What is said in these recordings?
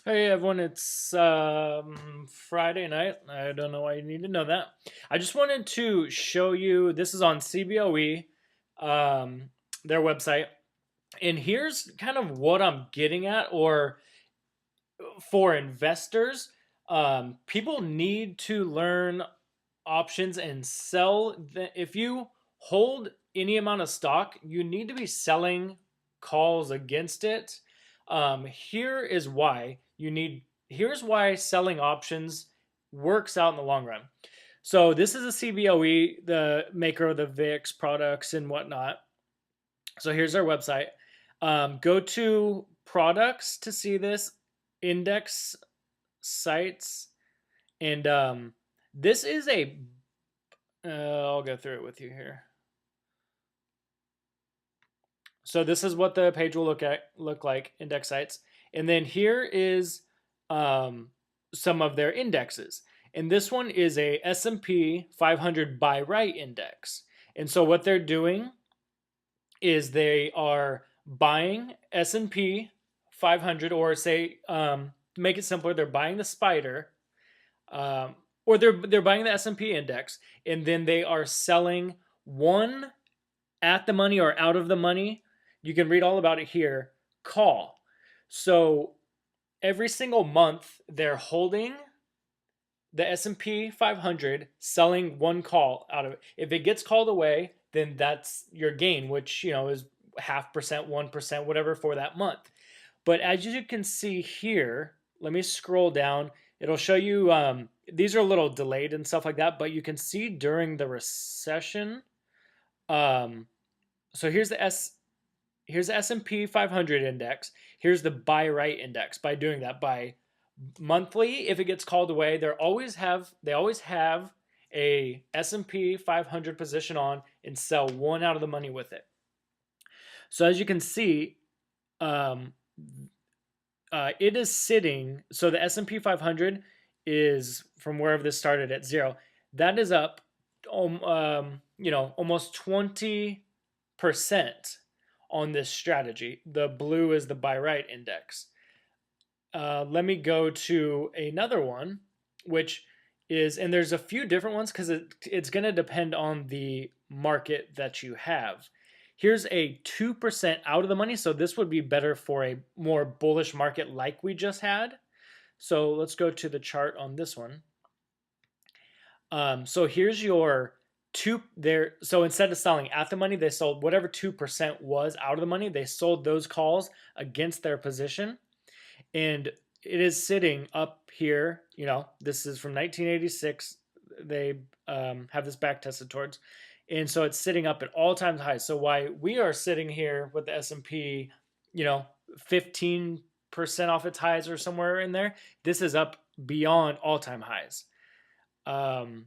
Hey everyone, it's Friday night. I don't know why you need to know that. I just wanted to show you this is on CBOE, um, their website. And here's kind of what I'm getting at, or for investors, people need to learn options and sell. If you hold any amount of stock, you need to be selling calls against it. Here is why you need. Here's why selling options works out in the long run. So this is a CBOE, the maker of the VIX products and whatnot. So here's our website. Go to products to see this index sites, and this is a I'll go through it with you here. So this is what the page will look like, index sites. And then here is um, some of their indexes. And this one is a S&P 500 buy right index. And so what they're doing is they are buying S&P 500, or say, make it simpler, they're buying the spider, um, or they're buying the S&P index, and then they are selling one at the money or out of the money. You can read all about it here. Call. So every single month they're holding the S&P 500, selling one call out of it. If it gets called away, then that's your gain, which is 0.5%, 1%, whatever for that month. But as you can see here, let me scroll down. It'll show you, these are a little delayed and stuff like that, but you can see during the recession. Um, so here's the S&P 500 index. Here's the buy right index. By doing that, by monthly, if it gets called away, they always have a S&P 500 position on and sell one out of the money with it. So as you can see, um, it is sitting. So the S&P 500 is from wherever this started at zero. That is up, almost 20% on this strategy. The blue is the buy right index. Let me go to another one, which is, and there's a few different ones because it's going to depend on the market that you have. Here's a 2% out of the money. So this would be better for a more bullish market like we just had. So let's go to the chart on this one. So here's your two there. So instead of selling at the money, they sold whatever 2% was out of the money. They sold those calls against their position. And it is sitting up here. This is from 1986. They have this back tested towards, and so it's sitting up at all time highs. So why we are sitting here with the S&P, 15% off its highs or somewhere in there, this is up beyond all time highs. Um,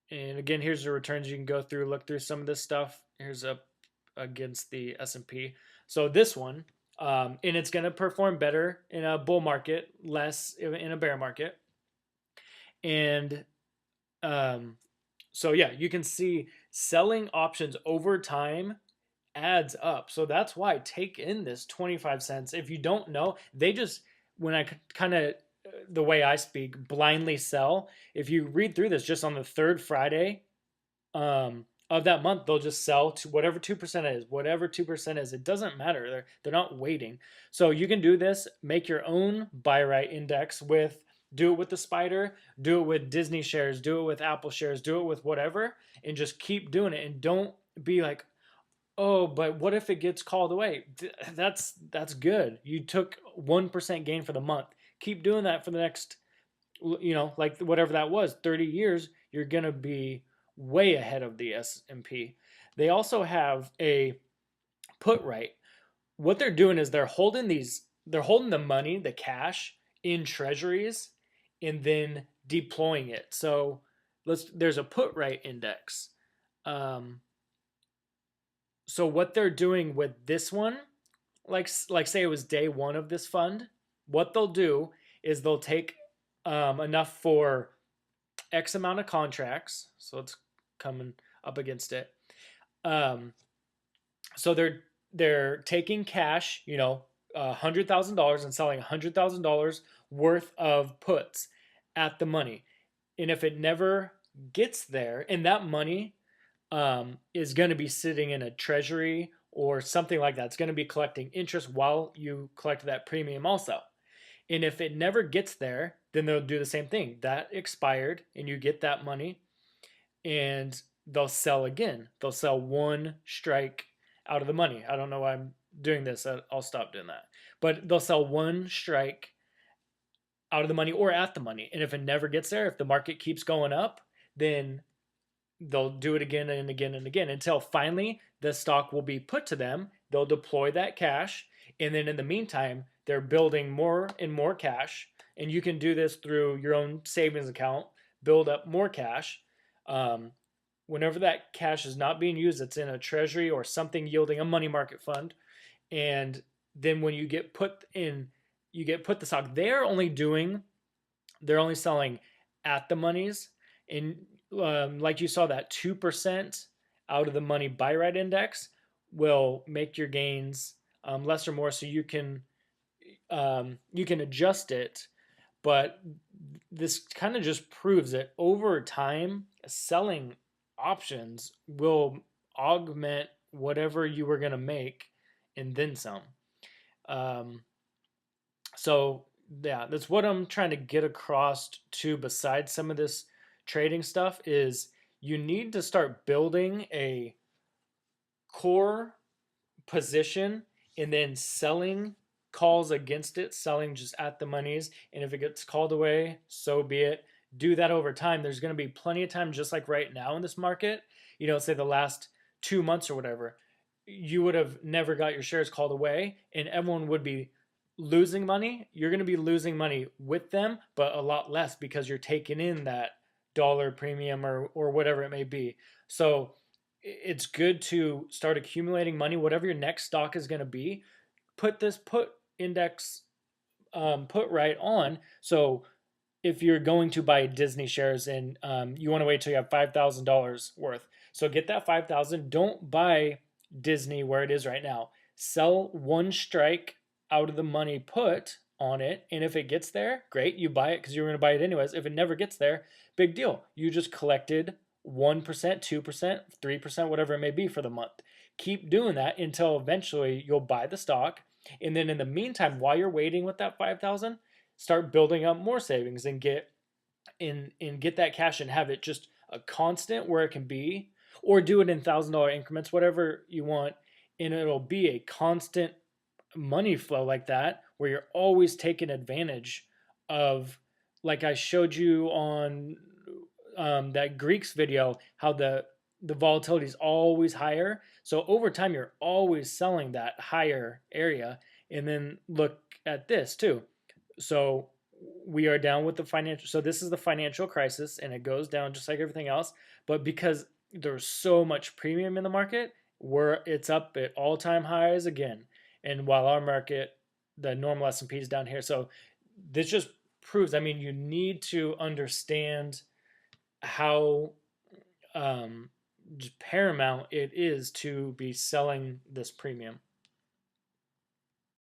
and again, here's the returns. You can go through, look through some of this stuff. Here's up against the S&P. So this one, and it's going to perform better in a bull market, less in a bear market. And so yeah, you can see selling options over time adds up. So that's why take in this 25 cents. If you don't know, they just, when I kind of, the way I speak, blindly sell. If you read through this, just on the third Friday of that month, they'll just sell to whatever 2% is. Whatever 2% is, it doesn't matter. They're not waiting. So you can do this. Make your own buy right index with. Do it with the spider. Do it with Disney shares. Do it with Apple shares. Do it with whatever, and just keep doing it. And don't be like, oh, but what if it gets called away? That's good. You took 1% gain for the month. Keep doing that for the next, like whatever that was, 30 years. You're gonna be way ahead of the S&P. They also have a put right. What they're doing is they're holding the money, the cash in treasuries, and then deploying it. So there's a put right index. Um, so what they're doing with this one, like say it was day one of this fund, what they'll do is they'll take enough for X amount of contracts. So it's coming up against it. Um, so they're taking cash, $100,000 and selling $100,000 worth of puts at the money. And if it never gets there, and that money is going to be sitting in a treasury or something like that, it's going to be collecting interest while you collect that premium also. And if it never gets there, then they'll do the same thing. That expired, and you get that money, and they'll sell again. They'll sell one strike out of the money. I don't know why I'm doing this. I'll stop doing that. But they'll sell one strike out of the money or at the money. And if it never gets there, if the market keeps going up, then they'll do it again and again and again until finally the stock will be put to them. They'll deploy that cash. And then in the meantime, they're building more and more cash. And you can do this through your own savings account, build up more cash. Whenever that cash is not being used, it's in a treasury or something yielding a money market fund. And then when you get put the stock, they're only selling at the monies. And like you saw, that 2% out of the money buy right index will make your gains less or more, so you can adjust it. But this kind of just proves that over time, selling options will augment whatever you were going to make and then some. So yeah, that's what I'm trying to get across to, besides some of this trading stuff, is you need to start building a core position and then selling calls against it, selling just at the monies. And if it gets called away, so be it. Do that over time. There's going to be plenty of time, just like right now in this market, say the last 2 months or whatever, you would have never got your shares called away and everyone would be losing money. You're going to be losing money with them, but a lot less because you're taking in that dollar premium or whatever it may be. So it's good to start accumulating money, whatever your next stock is going to be. Put this put index put right on. So if you're going to buy Disney shares and you want to wait till you have $5,000 worth, so get that 5,000. Don't buy Disney where it is right now. Sell one strike out of the money put on it, and if it gets there, great, you buy it because you're going to buy it anyways. If it never gets there, big deal. You just collected 1%, 2%, 3%, whatever it may be for the month. Keep doing that until eventually you'll buy the stock. And then in the meantime, while you're waiting with that 5,000, start building up more savings and get that cash and have it just a constant where it can be, or do it in $1,000 increments, whatever you want, and it'll be a constant money flow like that, where you're always taking advantage of, like I showed you on that Greeks video, how the volatility is always higher. So over time, you're always selling that higher area. And then look at this too. So we are down with the financial. So this is the financial crisis, and it goes down just like everything else. But because there's so much premium in the market, it's up at all-time highs again. And while our market, the normal S&P is down here. So this just proves, you need to understand how paramount it is to be selling this premium.